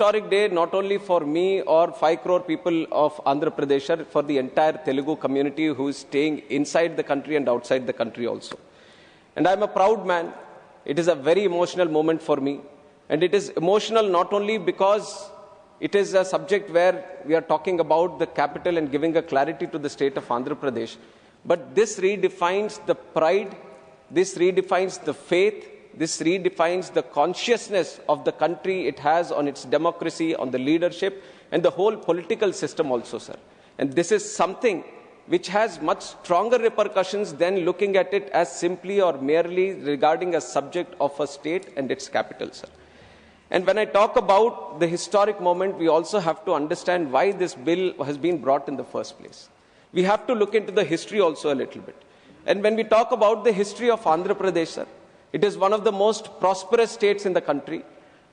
historic day not only for me or 5 crore people of Andhra Pradesh, sir, for the entire Telugu community who is staying inside the country and outside the country also. And I'm a proud man. It is a very emotional moment for me. And it is emotional not only because it is a subject where we are talking about the capital and giving a clarity to the state of Andhra Pradesh, but this redefines the pride, this redefines the faith, this redefines the consciousness of the country it has on its democracy, on the leadership, and the whole political system also, sir. And this is something which has much stronger repercussions than looking at it as simply or merely regarding a subject of a state and its capital, sir. And when I talk about the historic moment, we also have to understand why this bill has been brought in the first place. We have to look into the history also a little bit. And when we talk about the history of Andhra Pradesh, sir, it is one of the most prosperous states in the country,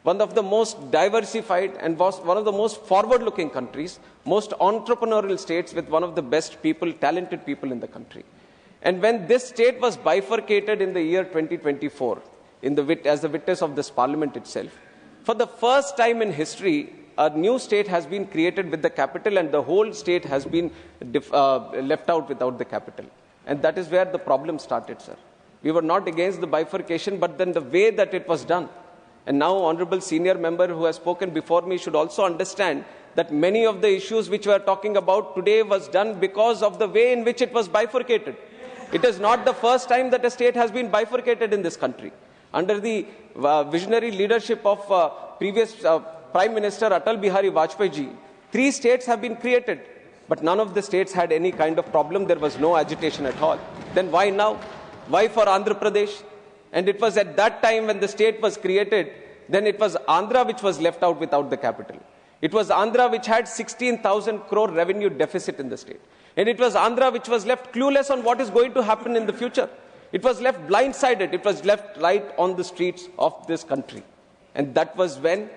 one of the most diversified and one of the most forward-looking countries, most entrepreneurial states with one of the best people, talented people in the country. And when this state was bifurcated in the year 2024, as the witness of this parliament itself, for the first time in history, a new state has been created with the capital and the whole state has been left out without the capital. And that is where the problem started, sir. We were not against the bifurcation, but then the way that it was done. And now, honorable senior member who has spoken before me should also understand that many of the issues which we are talking about today was done because of the way in which it was bifurcated. It is not the first time that a state has been bifurcated in this country. Under the visionary leadership of previous Prime Minister Atal Bihari Vajpayee ji, 3 states have been created, but none of the states had any kind of problem. There was no agitation at all. Then why now? Why for Andhra Pradesh? And it was at that time when the state was created, then it was Andhra which was left out without the capital. It was Andhra which had 16,000 crore revenue deficit in the state. And it was Andhra which was left clueless on what is going to happen in the future. It was left blindsided. It was left right on the streets of this country. And that was when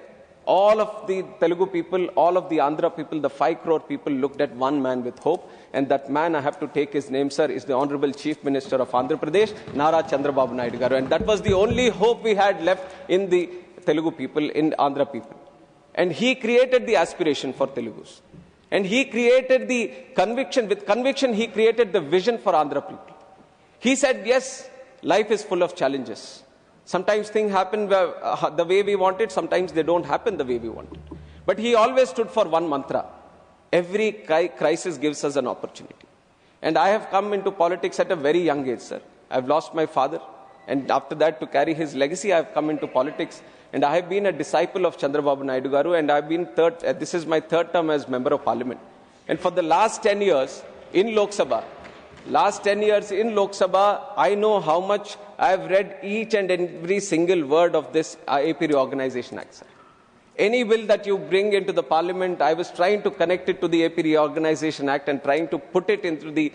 all of the Telugu people, all of the Andhra people, the 5 crore people looked at one man with hope. And that man, I have to take his name, sir, is the Honorable Chief Minister of Andhra Pradesh, Nara Chandrababu Naidu garu. And that was the only hope we had left in the Telugu people, in Andhra people. And he created the aspiration for Telugus. And he created the conviction. With conviction, he created the vision for Andhra people. He said, yes, life is full of challenges. Sometimes things happen the way we want it. Sometimes they don't happen the way we want it. But he always stood for one mantra. Every crisis gives us an opportunity. And I have come into politics at a very young age, sir. I've lost my father. And after that, to carry his legacy, I have come into politics. And I have been a disciple of Chandrababu Naidu garu. And I've been this is my 3rd term as Member of Parliament. And for the last 10 years in Lok Sabha, I know how much I have read each and every single word of this AP Reorganization Act, sir. Any bill that you bring into the parliament, I was trying to connect it to the AP Reorganization Act and trying to put it into the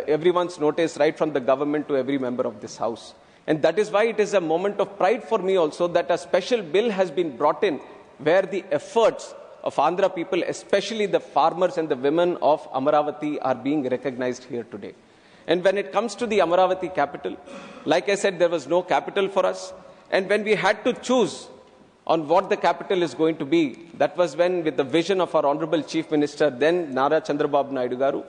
everyone's notice, right from the government to every member of this house. And that is why it is a moment of pride for me also that a special bill has been brought in where the efforts of Andhra people, especially the farmers and the women of Amaravathi, are being recognized here today. And when it comes to the Amaravathi capital, like I said, there was no capital for us. And when we had to choose on what the capital is going to be, that was when, with the vision of our Honorable Chief Minister, then Nara Chandrababu Naidu garu,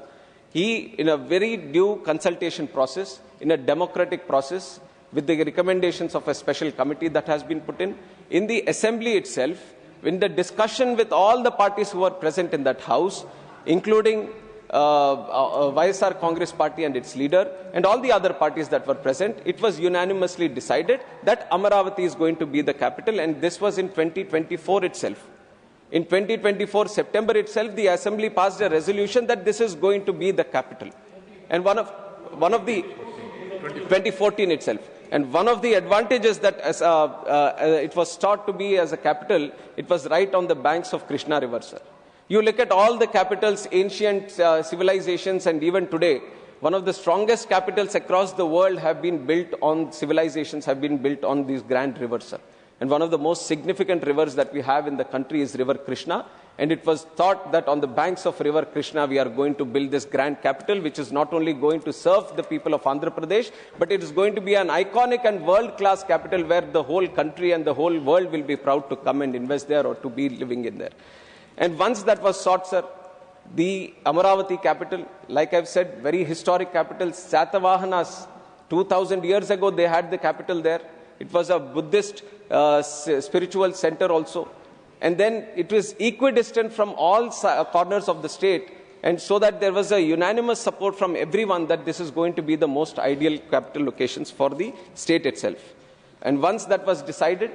he, in a very due consultation process, in a democratic process, with the recommendations of a special committee that has been put in the assembly itself, in the discussion with all the parties who were present in that house, including YSR Congress Party and its leader, and all the other parties that were present, it was unanimously decided that Amaravathi is going to be the capital, and this was in 2024 itself. In 2024 September itself, the Assembly passed a resolution that this is going to be the capital. And one of the 2014 itself. And one of the advantages that it was thought to be as a capital, it was right on the banks of Krishna River, sir. You look at all the capitals, ancient civilizations, and even today, one of the strongest capitals across the world have been built on civilizations, have been built on these grand rivers, sir. And one of the most significant rivers that we have in the country is River Krishna. And it was thought that on the banks of River Krishna, we are going to build this grand capital, which is not only going to serve the people of Andhra Pradesh, but it is going to be an iconic and world-class capital where the whole country and the whole world will be proud to come and invest there or to be living in there. And once that was sought, sir, the Amaravathi capital, like I've said, very historic capital. Satavahanas, 2000 years ago, they had the capital there. It was a Buddhist spiritual center also. And then it was equidistant from all corners of the state. And so that there was a unanimous support from everyone that this is going to be the most ideal capital locations for the state itself. And once that was decided,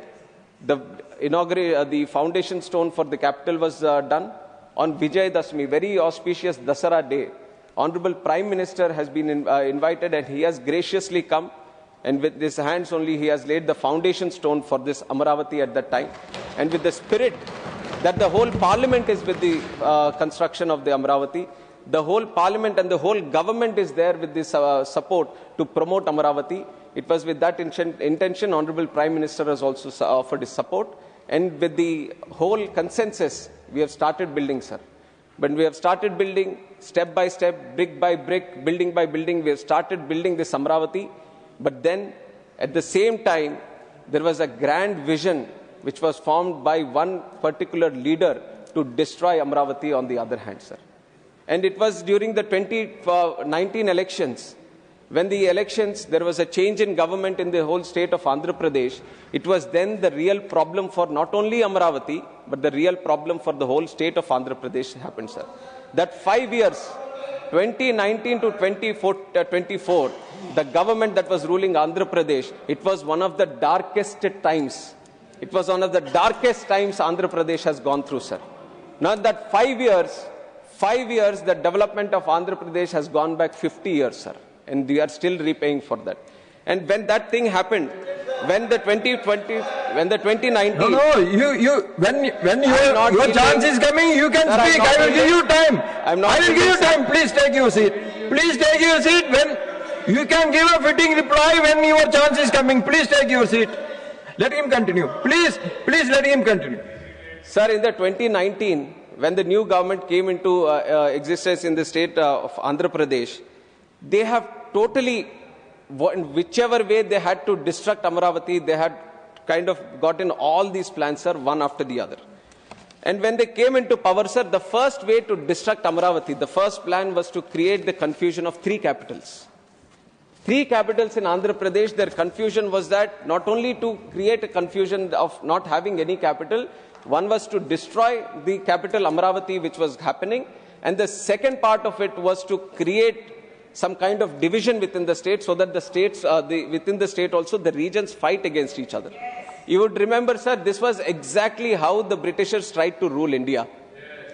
the foundation stone for the capital was done. On Vijay Dashmi, very auspicious Dasara day, Honorable Prime Minister has been invited and he has graciously come. And with his hands only, he has laid the foundation stone for this Amaravathi at that time. And with the spirit that the whole parliament is with the construction of the Amaravathi, the whole parliament and the whole government is there with this support to promote Amaravathi. It was with that intention, Honorable Prime Minister has also offered his support. And with the whole consensus, we have started building, sir. But we have started building step by step, brick by brick, building by building. We have started building this Amaravathi. But then, at the same time, there was a grand vision which was formed by one particular leader to destroy Amaravathi on the other hand, sir. And it was during the 2019 elections, when the elections, there was a change in government in the whole state of Andhra Pradesh. It was then the real problem for not only Amaravathi, but the real problem for the whole state of Andhra Pradesh happened, sir. That 5 years, 2019 to 2024, the government that was ruling Andhra Pradesh, it was one of the darkest times. It was one of the darkest times Andhra Pradesh has gone through, sir. Now that 5 years, the development of Andhra Pradesh has gone back 50 years, sir. And we are still repaying for that. And when that thing happened, when the 2019... No, when your chance is coming, you can speak. I will give you time. I will give you time. Please take your seat. Please take your seat. When you can give a fitting reply when your chance is coming. Please take your seat. Let him continue. Please let him continue. Sir, in the 2019, when the new government came into existence in the state of Andhra Pradesh, they have totally, in whichever way they had to destruct Amaravathi, they had kind of gotten all these plans, sir, one after the other. And when they came into power, sir, the first way to destruct Amaravathi, the first plan was to create the confusion of 3 capitals. 3 capitals in Andhra Pradesh, their confusion was that not only to create a confusion of not having any capital, one was to destroy the capital Amaravathi, which was happening. And the second part of it was to create some kind of division within the state so that the states, within the state also, the regions fight against each other. You would remember, sir, this was exactly how the Britishers tried to rule India.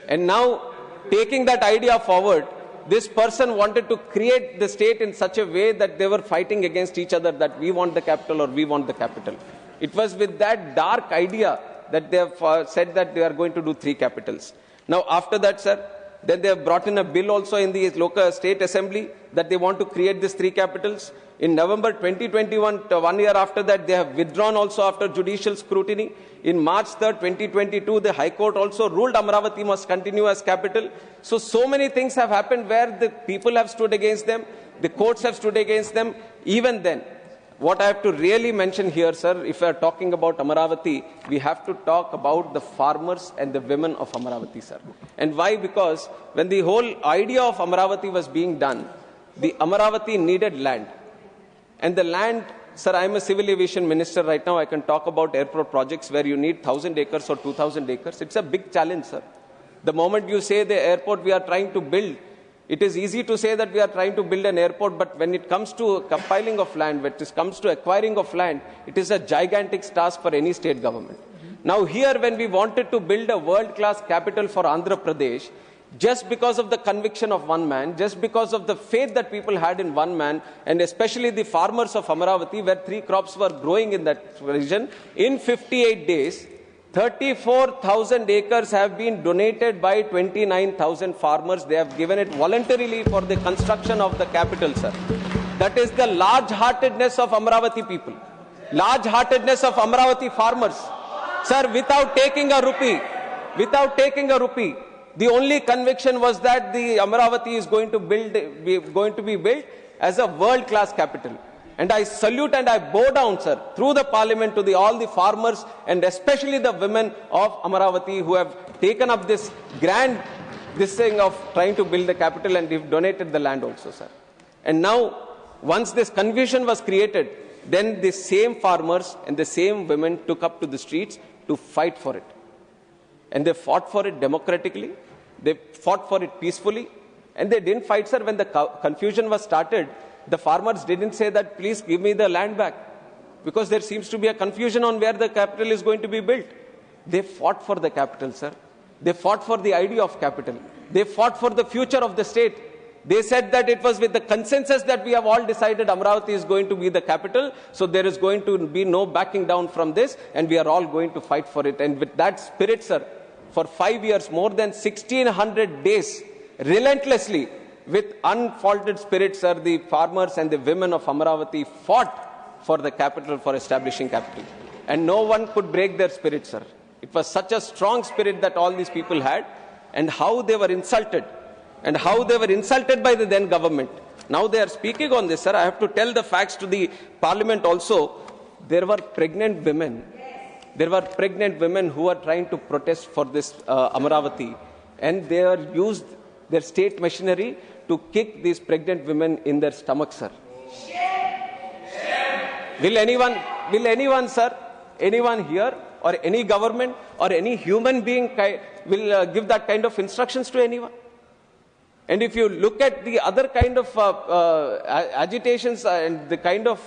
And now, taking that idea forward, this person wanted to create the state in such a way that they were fighting against each other, that we want the capital or we want the capital. It was with that dark idea that they have said that they are going to do 3 capitals. Now, after that, sir, then they have brought in a bill also in the local state assembly that they want to create these 3 capitals. In November 2021, 1 year after that, they have withdrawn also after judicial scrutiny. In March 3rd, 2022, the High Court also ruled Amaravathi must continue as capital. So many things have happened where the people have stood against them, the courts have stood against them. Even then, what I have to really mention here, sir, if we are talking about Amaravathi, we have to talk about the farmers and the women of Amaravathi, sir. And why? Because when the whole idea of Amaravathi was being done, the Amaravathi needed land. And the land, sir, I am a civil aviation minister right now. I can talk about airport projects where you need 1,000 acres or 2,000 acres. It's a big challenge, sir. The moment you say the airport we are trying to build, it is easy to say that we are trying to build an airport, but when it comes to compiling of land, when it comes to acquiring of land, it is a gigantic task for any state government. Now here, when we wanted to build a world-class capital for Andhra Pradesh, just because of the conviction of one man, just because of the faith that people had in one man, and especially the farmers of Amaravathi, where 3 crops were growing in that region, in 58 days, 34,000 acres have been donated by 29,000 farmers. They have given it voluntarily for the construction of the capital, sir. That is the large-heartedness of Amaravathi people. large-heartedness of Amaravati farmers. Sir, without taking a rupee, the only conviction was that the Amaravati is going to be built as a world-class capital. And I salute and I bow down, sir, through the parliament to all the farmers and especially the women of Amaravati who have taken up this thing of trying to build the capital, and they've donated the land also, sir. And now, once this confusion was created, then the same farmers and the same women took up to the streets to fight for it. And they fought for it democratically, they fought for it peacefully, and they didn't fight, sir, when the confusion was started. The farmers didn't say that, please give me the land back, because there seems to be a confusion on where the capital is going to be built. They fought for the capital, sir. They fought for the idea of capital. They fought for the future of the state. They said that it was with the consensus that we have all decided Amaravati is going to be the capital, so there is going to be no backing down from this, and we are all going to fight for it. And with that spirit, sir, for 5 years, more than 1,600 days, relentlessly, with unfaltered spirit, sir, the farmers and the women of Amaravati fought for the capital, for establishing capital. And no one could break their spirit, sir. It was such a strong spirit that all these people had, and how they were insulted, and how they were insulted by the then government. Now they are speaking on this, sir. I have to tell the facts to the parliament also. There were pregnant women. There were pregnant women who were trying to protest for this Amaravati, and they are used their state machinery to kick these pregnant women in their stomach, sir. Will anyone, sir, anyone here, or any government, or any human being will give that kind of instructions to anyone? And if you look at the other kind of agitations and the kind of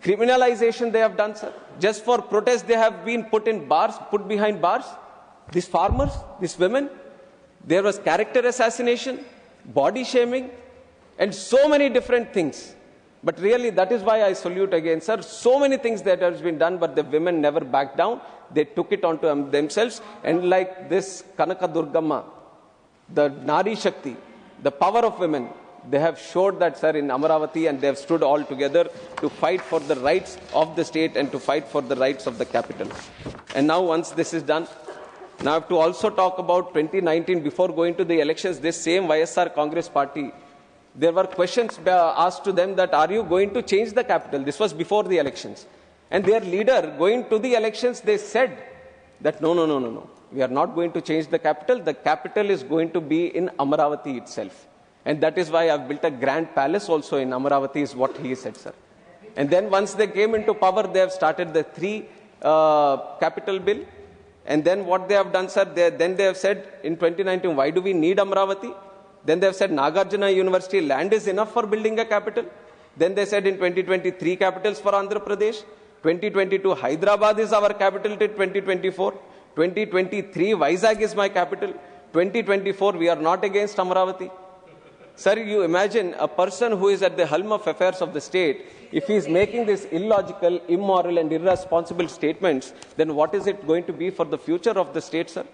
criminalization they have done, sir, just for protest they have been put behind bars. These farmers, these women, there was character assassination, body shaming, and so many different things. But really, that is why I salute again, sir. So many things that has been done, but the women never backed down. They took it onto themselves. And like this Kanaka Durgamma, the Nari Shakti, the power of women, they have showed that, sir, in Amaravati, and they have stood all together to fight for the rights of the state and to fight for the rights of the capital. And now, once this is done, now I have to also talk about 2019. Before going to the elections, this same YSR Congress party, there were questions asked to them that, are you going to change the capital? This was before the elections. And their leader, going to the elections, they said that no. We are not going to change the capital. The capital is going to be in Amaravati itself. And that is why I have built a grand palace also in Amaravati, is what he said, sir. And then once they came into power, they have started the 3 capital bill. And then what they have done, sir, then they have said in 2019, why do we need Amaravati? Then they have said Nagarjuna University land is enough for building a capital. Then they said in 2023 capitals for Andhra Pradesh. 2022 Hyderabad is our capital till 2024. 2023 Vizag is my capital. 2024 we are not against Amaravati. Sir, you imagine a person who is at the helm of affairs of the state, if he is making these illogical, immoral and irresponsible statements, then what is it going to be for the future of the state, sir?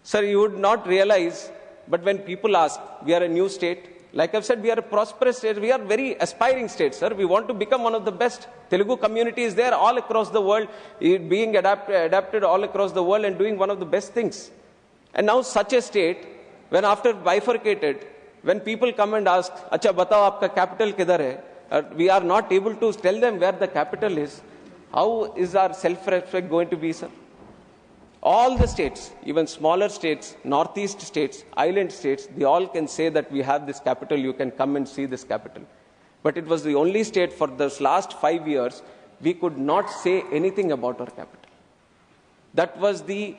Sir, you would not realize, but when people ask, we are a new state, like I've said, we are a prosperous state, we are very aspiring state, sir. We want to become one of the best. Telugu community is there all across the world, being adapted all across the world and doing one of the best things. And now such a state, when after bifurcated, when people come and ask, Acha, batao, aapka capital kidhar hai? We are not able to tell them where the capital is. How is our self-respect going to be, sir? All the states, even smaller states, northeast states, island states, they all can say that we have this capital, you can come and see this capital. But it was the only state for this last 5 years, we could not say anything about our capital. That was the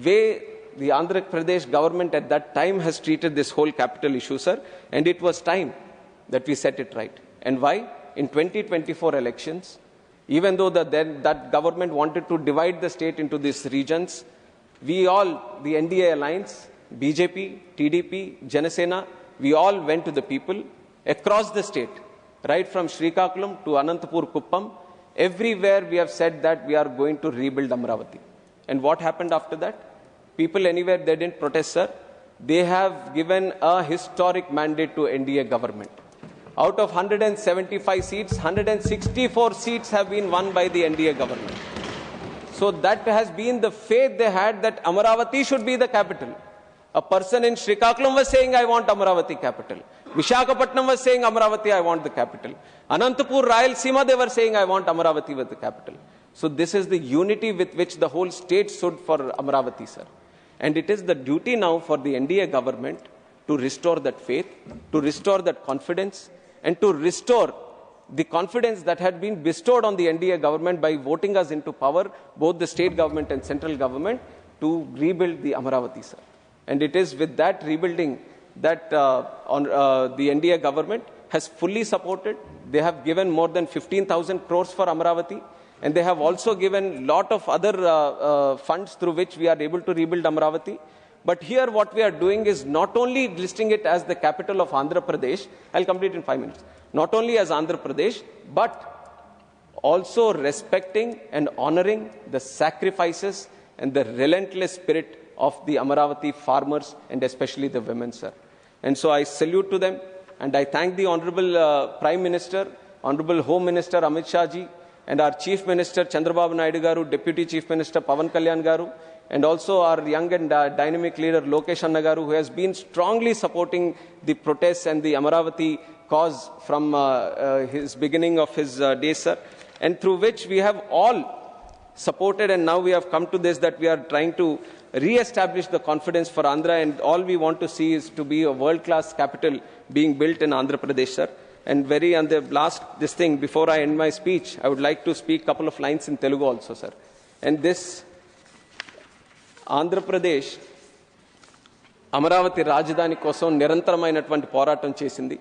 way the Andhra Pradesh government at that time has treated this whole capital issue, sir. And it was time that we set it right. And why? In 2024 elections, even though that government wanted to divide the state into these regions, we all, the NDA alliance, BJP, TDP, Janasena, we all went to the people across the state, right from Srikakulam to Anantapur Kuppam. Everywhere we have said that we are going to rebuild Amaravati. And what happened after that? People anywhere, they didn't protest, sir. They have given a historic mandate to NDA government. Out of 175 seats, 164 seats have been won by the NDA government. So that has been the faith they had that Amaravati should be the capital. A person in Srikakulam was saying, I want Amaravati capital. Visakhapatnam was saying, Amaravati, I want the capital. Anantapur, Rayalaseema, they were saying, I want Amaravati with the capital. So this is the unity with which the whole state stood for Amaravati, sir. And it is the duty now for the NDA government to restore that faith, to restore that confidence, and to restore the confidence that had been bestowed on the NDA government by voting us into power, both the state government and central government, to rebuild the Amaravati, sir. And it is with that rebuilding that the NDA government has fully supported. They have given more than 15,000 crores for Amaravati. And they have also given lot of other funds through which we are able to rebuild Amaravati. But here what we are doing is not only listing it as the capital of Andhra Pradesh, I'll complete in 5 minutes, not only as Andhra Pradesh, but also respecting and honoring the sacrifices and the relentless spirit of the Amaravati farmers and especially the women, sir. And so I salute to them and I thank the Honorable Prime Minister, Honorable Home Minister Amit Shah ji, and our Chief Minister Chandrababu Naidu garu, Deputy Chief Minister Pavan Kalyan garu, and also our young and dynamic leader Lokesh Anna garu, who has been strongly supporting the protests and the Amaravati cause from his beginning of his days, sir, and through which we have all supported, and now we have come to this that we are trying to re-establish the confidence for Andhra, and all we want to see is to be a world-class capital being built in Andhra Pradesh, sir. And on the last, this thing, before I end my speech, I would like to speak a couple of lines in Telugu also, sir. And this, Andhra Pradesh, Amaravati Rajdhani kosam nirantaramainatvanti poratam chesindi.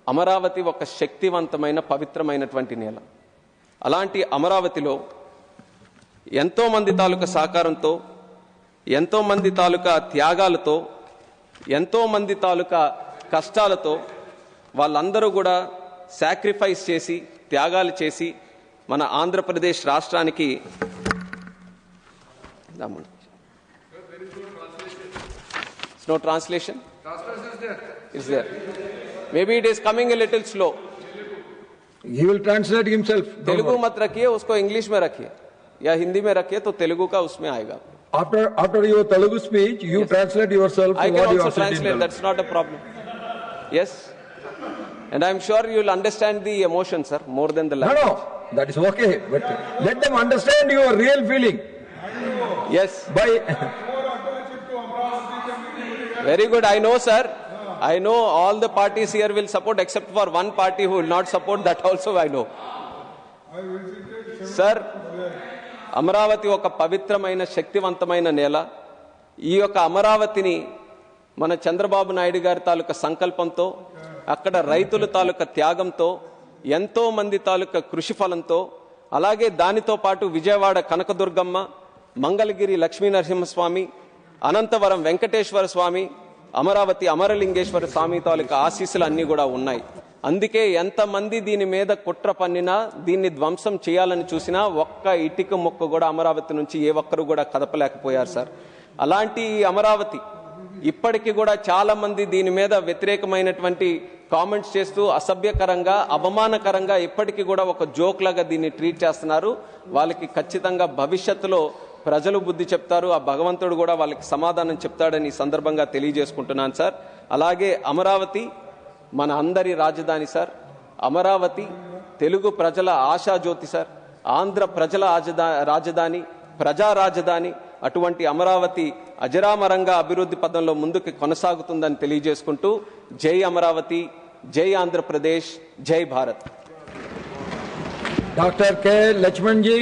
Amaravati oka shaktivantamaina pavitramainatvanti nela. Alanti Amaravatilo ఎంతో మంది తాలూకా సహకారంతో, ఎంతో మంది తాలూకా త్యాగాలతో, ఎంతో మంది తాలూకా కష్టాలతో వాళ్ళందరూ కూడా సాక్రిఫైస్ చేసి, త్యాగాలు చేసి మన ఆంధ్రప్రదేశ్ రాష్ట్రానికి no translation? Is there? Maybe it is coming a little slow. He will translate himself. Telugu मत रखिए, उसको इंग्लिश में रखिए या हिंदी में रखिए तो तेलुगु का उसमें आएगा. After your Telugu speech, you translate yourself. I can also translate. That's not a problem. Yes, and I'm sure you will understand the emotion, sir, more than the language. No, that is okay. But let them understand your real feeling. Yes. By very good. I know, sir. I know all the parties here will support, except for one party who will not support. That also I know. Sir, Amaravati ఒక పవిత్రమైన శక్తివంతమైన నేల. ఈ యొక్క అమరావతిని మన చంద్రబాబు నాయుడు గారి తాలూకా సంకల్పంతో, అక్కడ రైతుల తాలూకా త్యాగంతో, ఎంతో మంది తాలూకా కృషి ఫలంతో, అలాగే దానితో పాటు విజయవాడ కనకదుర్గమ్మ, మంగళగిరి లక్ష్మీనరసింహస్వామి, అనంతవరం వెంకటేశ్వర స్వామి, అమరావతి అమరలింగేశ్వర స్వామి తాలూకా ఆశీస్సులు అన్నీ కూడా ఉన్నాయి. అందుకే ఎంతమంది దీని మీద కుట్ర పన్నినా, దీన్ని ధ్వంసం చేయాలని చూసినా ఒక్క ఇటుక మొక్క కూడా అమరావతి నుంచి ఏ ఒక్కరు కూడా కదపలేకపోయారు, సార్. అలాంటి అమరావతి ఇప్పటికీ కూడా చాలా మంది దీని మీద వ్యతిరేకమైనటువంటి కామెంట్స్ చేస్తూ అసభ్యకరంగా, అవమానకరంగా ఇప్పటికీ కూడా ఒక జోక్ లాగా దీన్ని ట్రీట్ చేస్తున్నారు. వాళ్ళకి ఖచ్చితంగా భవిష్యత్తులో ప్రజలు బుద్ధి చెప్తారు, ఆ భగవంతుడు కూడా వాళ్ళకి సమాధానం చెప్తాడని ఈ సందర్భంగా తెలియజేసుకుంటున్నాను, సార్. అలాగే అమరావతి మన అందరి రాజధాని, సార్. అమరావతి తెలుగు ప్రజల ఆశాజ్యోతి, సార్. ఆంధ్ర ప్రజల రాజధాని, ప్రజా రాజధాని. అటువంటి అమరావతి అజరామరంగా అభివృద్ధి పదంలో ముందుకు కొనసాగుతుందని తెలియజేసుకుంటూ జై అమరావతి, జై ఆంధ్రప్రదేశ్, జై Bharat. Doctor K Lakshman G.